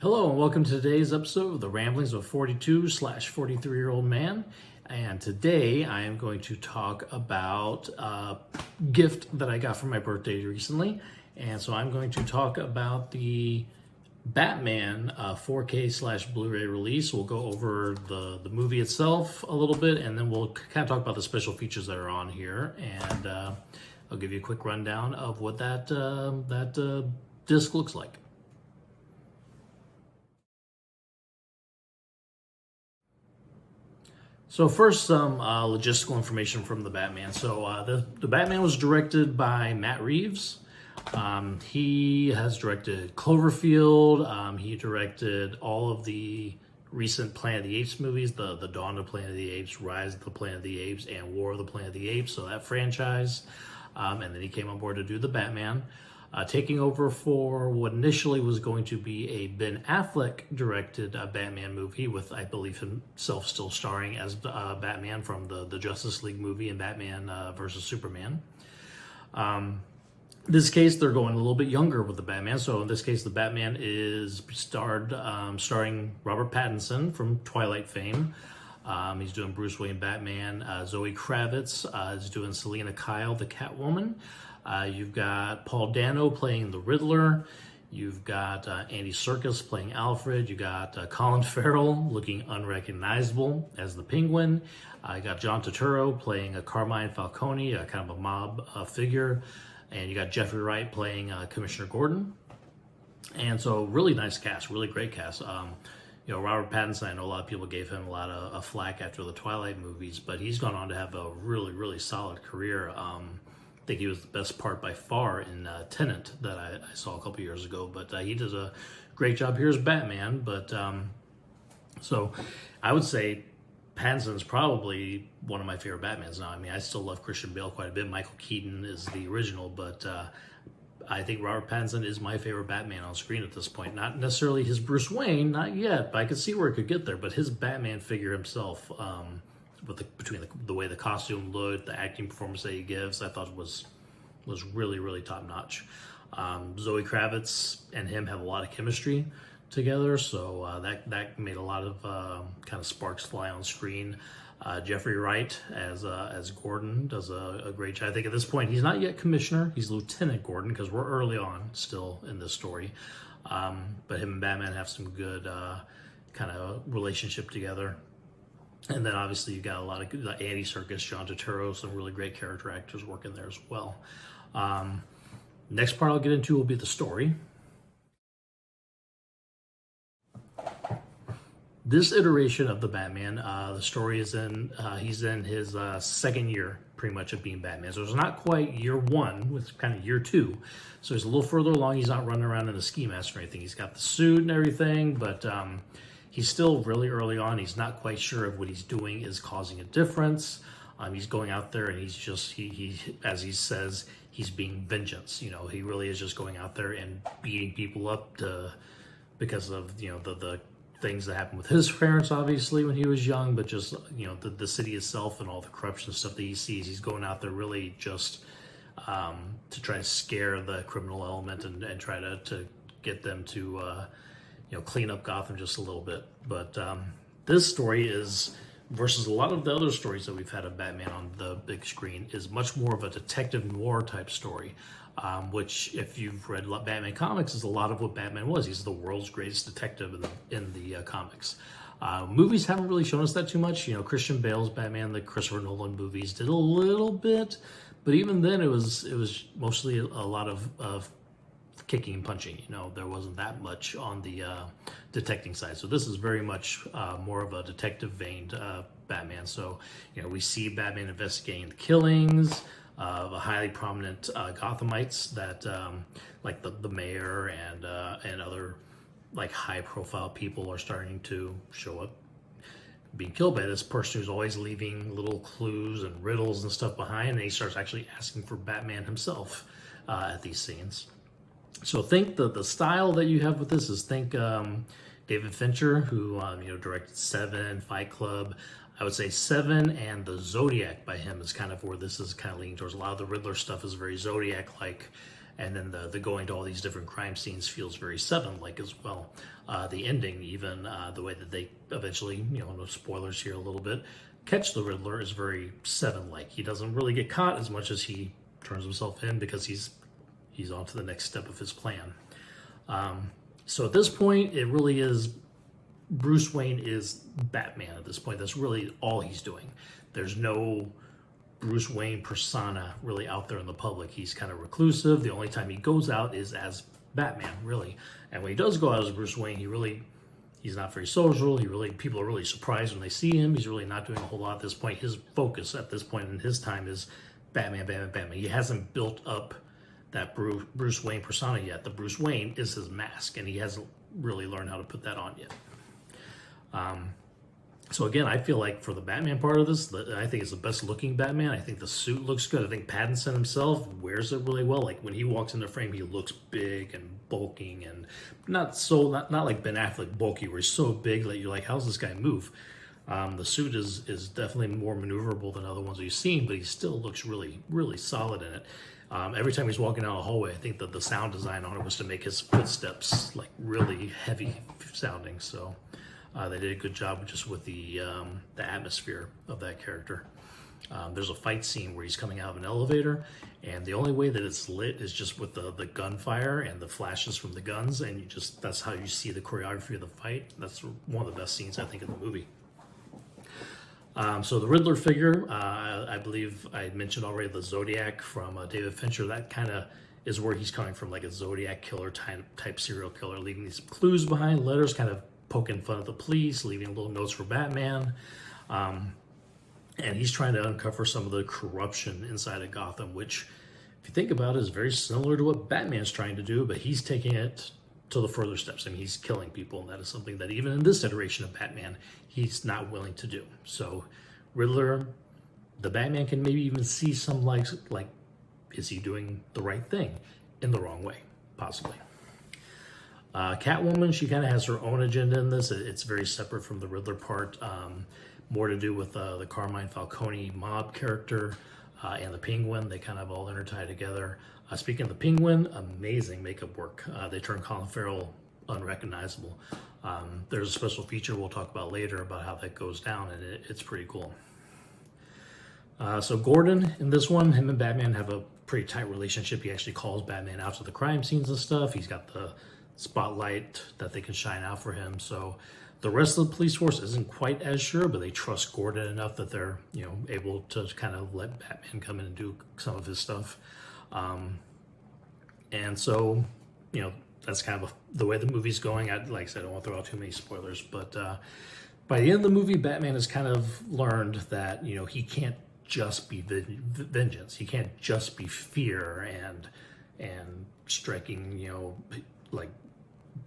Hello and welcome to today's episode of the Ramblings of 42/43-year-old man. And today I am going to talk about a gift that I got for my birthday recently. And so I'm going to talk about the Batman 4K/Blu-ray release. We'll go over the movie itself a little bit, and then we'll kind of talk about the special features that are on here. And I'll give you a quick rundown of what that disc looks like. So first, some logistical information from the Batman. So the Batman was directed by Matt Reeves. He has directed Cloverfield. He directed all of the recent Planet of the Apes movies, the Dawn of Planet of the Apes, Rise of the Planet of the Apes, and War of the Planet of the Apes, so that franchise. And then he came on board to do the Batman. Taking over for what initially was going to be a Ben Affleck directed Batman movie with, I believe, himself still starring as Batman from the Justice League movie and Batman versus Superman. This case, they're going a little bit younger with the Batman. So in this case, the Batman is starring Robert Pattinson from Twilight fame. He's doing Bruce Wayne Batman. Zoe Kravitz is doing Selena Kyle, the Catwoman. You've got Paul Dano playing the Riddler. You've got Andy Serkis playing Alfred. You got Colin Farrell looking unrecognizable as the Penguin. You got John Turturro playing Carmine Falcone, kind of a mob figure. And you got Jeffrey Wright playing Commissioner Gordon. And so really nice cast, really great cast. Robert Pattinson, I know a lot of people gave him a lot of flack after the Twilight movies, but he's gone on to have a really, really solid career. I think he was the best part by far in Tenet that I saw a couple years ago, but he does a great job here as Batman. But so I would say Pattinson's probably one of my favorite Batmans now. I mean, I still love Christian Bale quite a bit. Michael Keaton is the original, but I think Robert Pattinson is my favorite Batman on screen at this point. Not necessarily his Bruce Wayne, not yet, but I could see where it could get there. But his Batman figure himself, between the way the costume looked, the acting performance that he gives, I thought was really, really top notch. Zoe Kravitz and him have a lot of chemistry together, so that made a lot of kind of sparks fly on screen. Jeffrey Wright as Gordon does a great job. I think at this point he's not yet Commissioner; he's Lieutenant Gordon because we're early on still in this story. But him and Batman have some good kind of relationship together. And then obviously you got a lot of good, Andy Serkis, John Turturro, some really great character actors working there as well. Next part I'll get into will be the story. This iteration of the Batman, the story is he's in his second year pretty much of being Batman. So it's not quite year one, it's kind of year two. So he's a little further along. He's not running around in a ski mask or anything. He's got the suit and everything, but he's still really early on. He's not quite sure if what he's doing is causing a difference. He's going out there and he's just, he as he says, he's being vengeance. You know, he really is just going out there and beating people up because of, the things that happened with his parents, obviously, when he was young, but just, the city itself and all the corruption stuff that he sees. He's going out there really just to try to scare the criminal element and try to get them to, clean up Gotham just a little bit. But this story is, versus a lot of the other stories that we've had of Batman on the big screen, is much more of a detective noir type story. Which, if you've read Batman comics, is a lot of what Batman was. He's the world's greatest detective in the comics. Movies haven't really shown us that too much. Christian Bale's Batman, the Christopher Nolan movies, did a little bit, but even then, it was mostly a lot of kicking and punching. There wasn't that much on the detecting side. So this is very much more of a detective veined Batman. So we see Batman investigating the killings of highly prominent Gothamites that, like the mayor and other like high profile people are starting to show up being killed by this person who's always leaving little clues and riddles and stuff behind, and he starts actually asking for Batman himself at these scenes. So think the style that you have with this is David Fincher, who directed Seven, Fight Club. I would say Seven and the Zodiac by him is kind of where this is kind of leaning towards. A lot of the Riddler stuff is very Zodiac-like, And then the going to all these different crime scenes feels very Seven-like as well. The ending, even the way that they eventually, no spoilers here a little bit, catch the Riddler is very Seven-like. He doesn't really get caught as much as he turns himself in because he's on to the next step of his plan. So at this point, it really is Bruce Wayne is Batman at this point. That's really all he's doing. There's no Bruce Wayne persona really out there in the public. He's kind of reclusive. The only time he goes out is as Batman, really. And when he does go out as Bruce Wayne, he's not very social. People are really surprised when they see him. He's really not doing a whole lot at this point. His focus at this point in his time is Batman, Batman, Batman. He hasn't built up that Bruce Wayne persona yet. The Bruce Wayne is his mask, and he hasn't really learned how to put that on yet. So again, I feel like for the Batman part of this, I think it's the best looking Batman. I think the suit looks good. I think Pattinson himself wears it really well. Like when he walks in the frame, he looks big and bulking, and not like Ben Affleck bulky, where he's so big that you're like, how's this guy move? The suit is definitely more maneuverable than other ones we've seen, but he still looks really, really solid in it. Every time he's walking down the hallway, I think that the sound design on it was to make his footsteps like really heavy sounding. So they did a good job just with the atmosphere of that character. There's a fight scene where he's coming out of an elevator, and the only way that it's lit is just with the gunfire and the flashes from the guns, and that's how you see the choreography of the fight. That's one of the best scenes, I think, in the movie. So the Riddler figure, I believe I mentioned already the Zodiac from David Fincher. That kind of is where he's coming from, like a Zodiac killer type serial killer, leaving these clues behind, letters, kind of poking fun at the police, leaving little notes for Batman. And he's trying to uncover some of the corruption inside of Gotham, which, if you think about it, is very similar to what Batman's trying to do, but he's taking it to the further steps. I mean, he's killing people, and that is something that even in this iteration of Batman, he's not willing to do. So Riddler, the Batman can maybe even see some like, is he doing the right thing in the wrong way, possibly. Catwoman, she kind of has her own agenda in this. It's very separate from the Riddler part. More to do with the Carmine Falcone mob character and the Penguin. They kind of all intertie together. Speaking of the Penguin, amazing makeup work. They turned Colin Farrell unrecognizable. There's a special feature we'll talk about later about how that goes down, and it's pretty cool. So Gordon, in this one, him and Batman have a pretty tight relationship. He actually calls Batman out to the crime scenes and stuff. He's got the spotlight that they can shine out for him. So the rest of the police force isn't quite as sure, but they trust Gordon enough that they're able to kind of let Batman come in and do some of his stuff. And so, that's kind of the way the movie's going. Like I said, I don't want to throw out too many spoilers, but by the end of the movie, Batman has kind of learned that, he can't just be vengeance. He can't just be fear and striking, like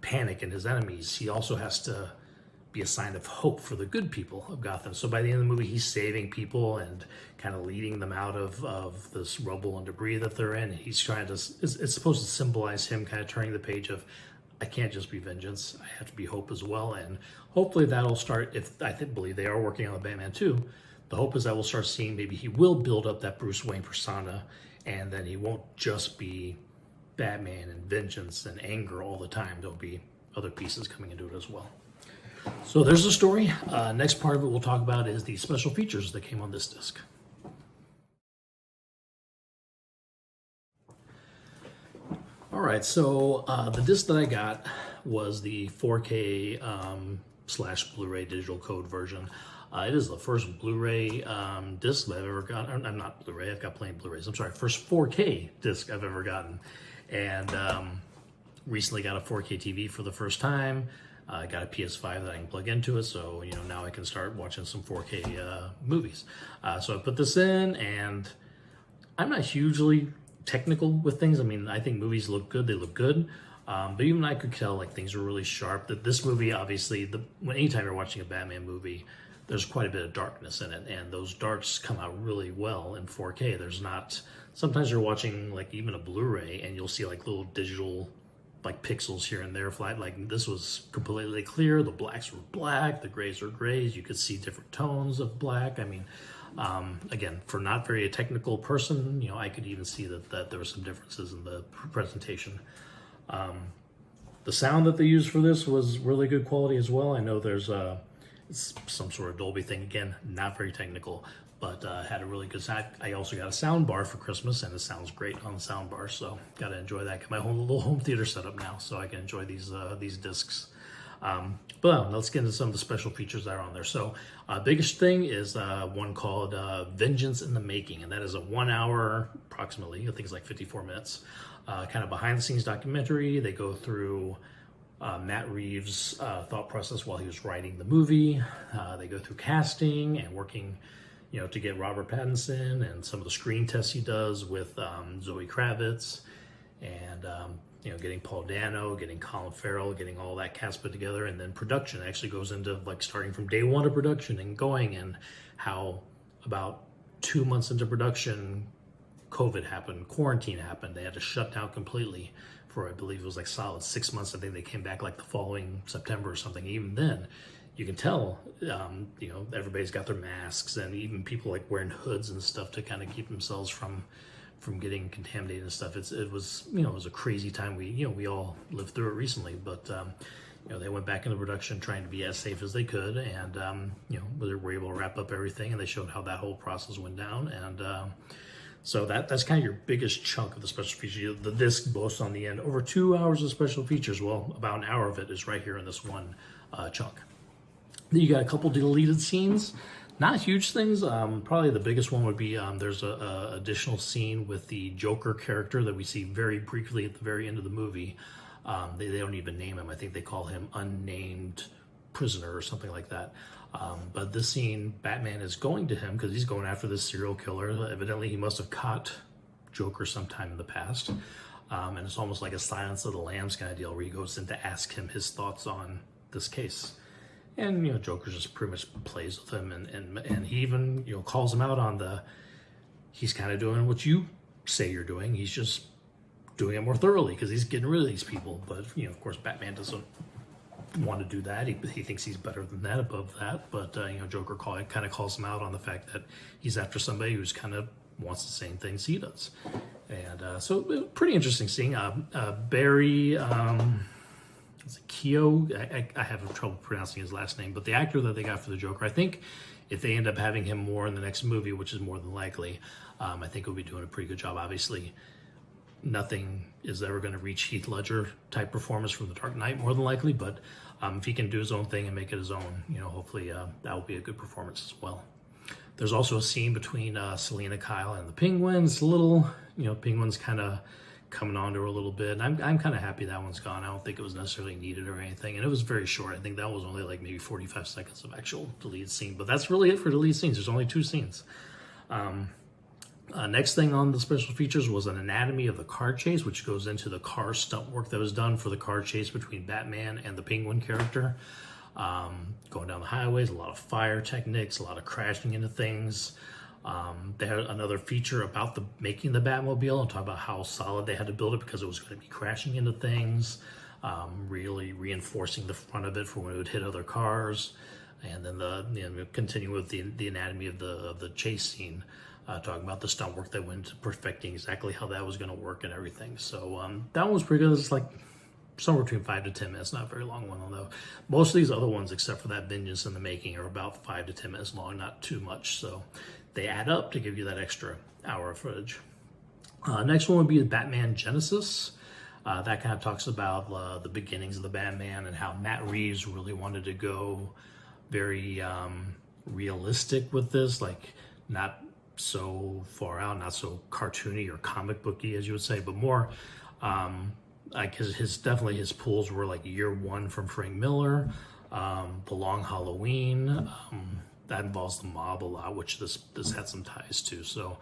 panic in his enemies. He also has to be a sign of hope for the good people of Gotham. So by the end of the movie, he's saving people and kind of leading them out of this rubble and debris that they're in. He's trying to, it's supposed to symbolize him kind of turning the page of, I can't just be vengeance, I have to be hope as well. And hopefully that'll start, believe they are working on the Batman 2. The hope is that we'll start seeing maybe he will build up that Bruce Wayne persona, and then he won't just be Batman and vengeance and anger all the time. There'll be other pieces coming into it as well. So there's the story. Next part of it we'll talk about is the special features that came on this disc. All right, so the disc that I got was the 4K / Blu-ray digital code version. It is the first Blu-ray disc that I've ever gotten. I'm not Blu-ray, I've got plenty of Blu-rays. I'm sorry, first 4K disc I've ever gotten. And recently got a 4K TV for the first time. I got a PS5 that I can plug into it, so now I can start watching some 4K movies. So I put this in, and I'm not hugely technical with things. I mean, I think movies look good, they look good. But even I could tell like things are really sharp. That this movie, obviously, anytime you're watching a Batman movie, there's quite a bit of darkness in it, and those darks come out really well in 4K. There's not, sometimes you're watching like even a Blu-ray and you'll see like little digital like pixels here and there flat. Like this was completely clear. The blacks were black, the grays were grays. You could see different tones of black. I mean, Again, for not very a technical person, I could even see that there were some differences in the presentation. The sound that they used for this was really good quality as well. I know there's it's some sort of Dolby thing. Again, not very technical, but had a really good sound. I also got a sound bar for Christmas, and it sounds great on the sound bar, so got to enjoy that. Got my whole little home theater set up now, so I can enjoy these discs. But let's get into some of the special features that are on there. So biggest thing is one called Vengeance in the Making, and that is a 1 hour, approximately, I think it's like 54 minutes, kind of behind the scenes documentary. They go through Matt Reeve's thought process while he was writing the movie. They go through casting and working, to get Robert Pattinson, and some of the screen tests he does with Zoe Kravitz, and getting Paul Dano, getting Colin Farrell, getting all that cast put together. And then production actually goes into like starting from day one of production and going, and how about 2 months into production, COVID happened, quarantine happened. They had to shut down completely for, I believe it was like solid 6 months. I think they came back like the following September or something. Even then, you can tell, everybody's got their masks, and even people like wearing hoods and stuff to kind of keep themselves from getting contaminated and stuff. It was a crazy time. We all lived through it recently, but they went back into production trying to be as safe as they could, and they were able to wrap up everything, and they showed how that whole process went down. And so that's kind of your biggest chunk of the special features. The disc boasts on the end over 2 hours of special features. Well, about an hour of it is right here in this one chunk. Then you got a couple deleted scenes. Not huge things. Probably the biggest one would be there's a additional scene with the Joker character that we see very briefly at the very end of the movie. They don't even name him. I think they call him Unnamed Prisoner or something like that. But this scene, Batman is going to him because he's going after this serial killer. Evidently, he must have caught Joker sometime in the past. And it's almost like a Silence of the Lambs kind of deal where he goes in to ask him his thoughts on this case. And, Joker just pretty much plays with him, and he even, calls him out on he's kind of doing what you say you're doing. He's just doing it more thoroughly because he's getting rid of these people. But, of course, Batman doesn't want to do that. He thinks he's better than that, above that. But, Joker kind of calls him out on the fact that he's after somebody who's kind of wants the same things he does. And so pretty interesting seeing Barry... It's Keogh. I have trouble pronouncing his last name, but the actor that they got for the Joker, I think if they end up having him more in the next movie, which is more than likely, I think he'll be doing a pretty good job. Obviously, nothing is ever going to reach Heath Ledger type performance from The Dark Knight, more than likely, but if he can do his own thing and make it his own, hopefully that will be a good performance as well. There's also a scene between Selena Kyle and the Penguins. A little, Penguins kind of coming on to her a little bit. And I'm kind of happy that one's gone. I don't think it was necessarily needed or anything. And it was very short. I think that was only like maybe 45 seconds of actual deleted scene. But that's really it for deleted scenes. There's only 2 scenes. Next thing on the special features was an anatomy of the car chase, which goes into the car stunt work that was done for the car chase between Batman and the Penguin character. Going down the highways, a lot of fire techniques, a lot of crashing into things. They had another feature about making the Batmobile and talk about how solid they had to build it because it was going to be crashing into things, really reinforcing the front of it for when it would hit other cars. And then continue with the anatomy of the chase scene, talking about the stunt work that went into perfecting exactly how that was going to work and everything. So that one was pretty good. It's like somewhere between 5 to 10 minutes, not a very long one, although most of these other ones, except for that Vengeance in the Making, are about 5 to 10 minutes long, not too much. So they add up to give you that extra hour of footage. Next one would be the Batman Genesis. That kind of talks about the beginnings of the Batman and how Matt Reeves really wanted to go very realistic with this, like not so far out, not so cartoony or comic booky as you would say, but more like definitely his pulls were like Year One from Frank Miller, The Long Halloween. That involves the mob a lot, which this had some ties to. So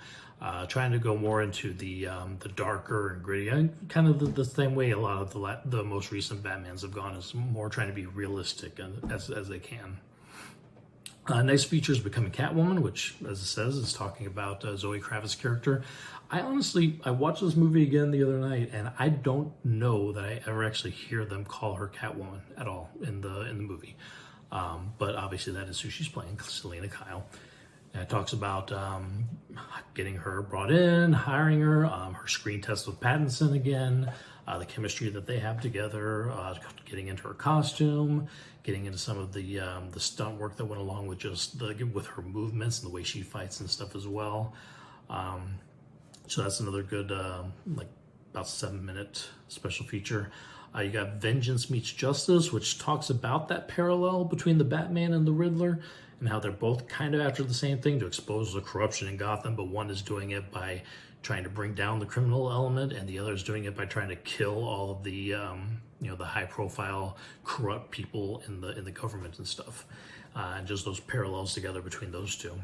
trying to go more into the darker and gritty, kind of the same way a lot of the most recent Batmans have gone, is more trying to be realistic as they can. Next feature is Becoming Catwoman, which, as it says, is talking about Zoe Kravitz's character. I watched this movie again the other night, and I don't know that I ever actually hear them call her Catwoman at all in the movie. But obviously that is who she's playing, Selena Kyle. And it talks about getting her brought in, hiring her, her screen test with Pattinson again, the chemistry that they have together, getting into her costume, getting into some of the stunt work that went along with just with her movements and the way she fights and stuff as well. So that's another good, like about 7-minute special feature. You got Vengeance Meets Justice, which talks about that parallel between the Batman and the Riddler and how they're both kind of after the same thing, to expose the corruption in Gotham, but one is doing it by trying to bring down the criminal element, and the other is doing it by trying to kill all of the the high-profile corrupt people in the government and stuff, and just those parallels together between those two.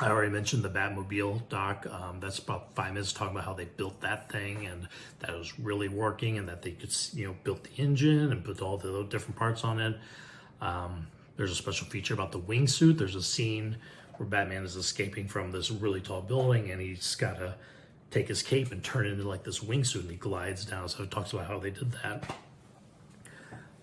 I already mentioned the Batmobile doc. That's about 5 minutes talking about how they built that thing and that it was really working, and that they could, built the engine and put all the different parts on it. There's a special feature about the wingsuit. There's a scene where Batman is escaping from this really tall building, and he's got to take his cape and turn it into like this wingsuit, and he glides down. So it talks about how they did that.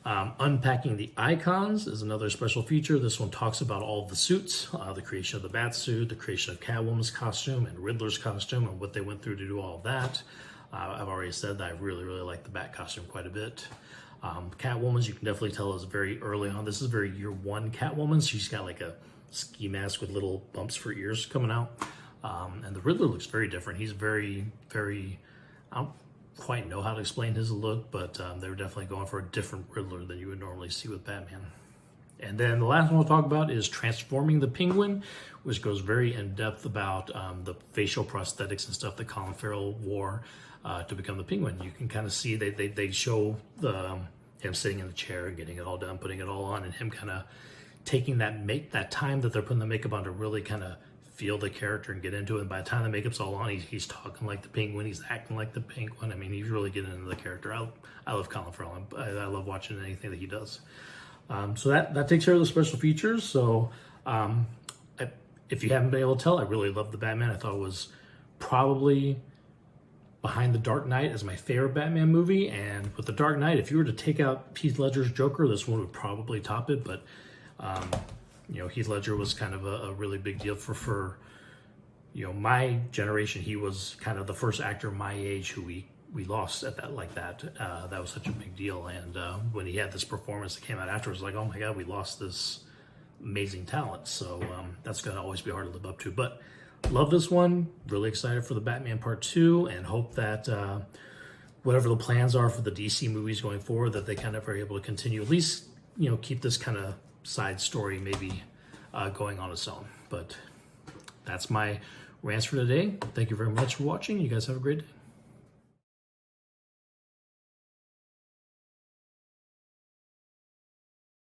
Unpacking the Icons is another special feature. This one talks about all of the suits, the creation of the Batsuit, the creation of Catwoman's costume and Riddler's costume, and what they went through to do all of that. I've already said that I really, really like the Bat costume quite a bit. Catwoman's, you can definitely tell, is very early on. This is very year one Catwoman. She's got like a ski mask with little bumps for ears coming out. And the Riddler looks very different. He's very, very, I don't quite know how to explain his look, but they were definitely going for a different Riddler than you would normally see with Batman. And then the last one we'll talk about is Transforming the Penguin, which goes very in-depth about the facial prosthetics and stuff that Colin Farrell wore to become the Penguin. You can kind of see they show him sitting in the chair and getting it all done, putting it all on, and him kind of taking that time that they're putting the makeup on to really kind of feel the character and get into it. And by the time the makeup's all on, he's talking like the Penguin, he's acting like the Penguin. I mean, he's really getting into the character. I love Colin Farrell. I love watching anything that he does. So that takes care of the special features. So if you haven't been able to tell, I really love the Batman. I thought it was probably behind The Dark Knight as my favorite Batman movie. And with The Dark Knight, if you were to take out Heath Ledger's Joker, this one would probably top it. But Heath Ledger was kind of a really big deal for my generation. He was kind of the first actor my age who we lost at that like that. That was such a big deal. And when he had this performance that came out afterwards, like, oh my God, we lost this amazing talent. So that's going to always be hard to live up to. But love this one. Really excited for the Batman Part 2, and hope that whatever the plans are for the DC movies going forward, that they kind of are able to continue, at least, keep this kind of side story maybe going on its own. But that's my rants for today. Thank you very much for watching. You guys have a great day.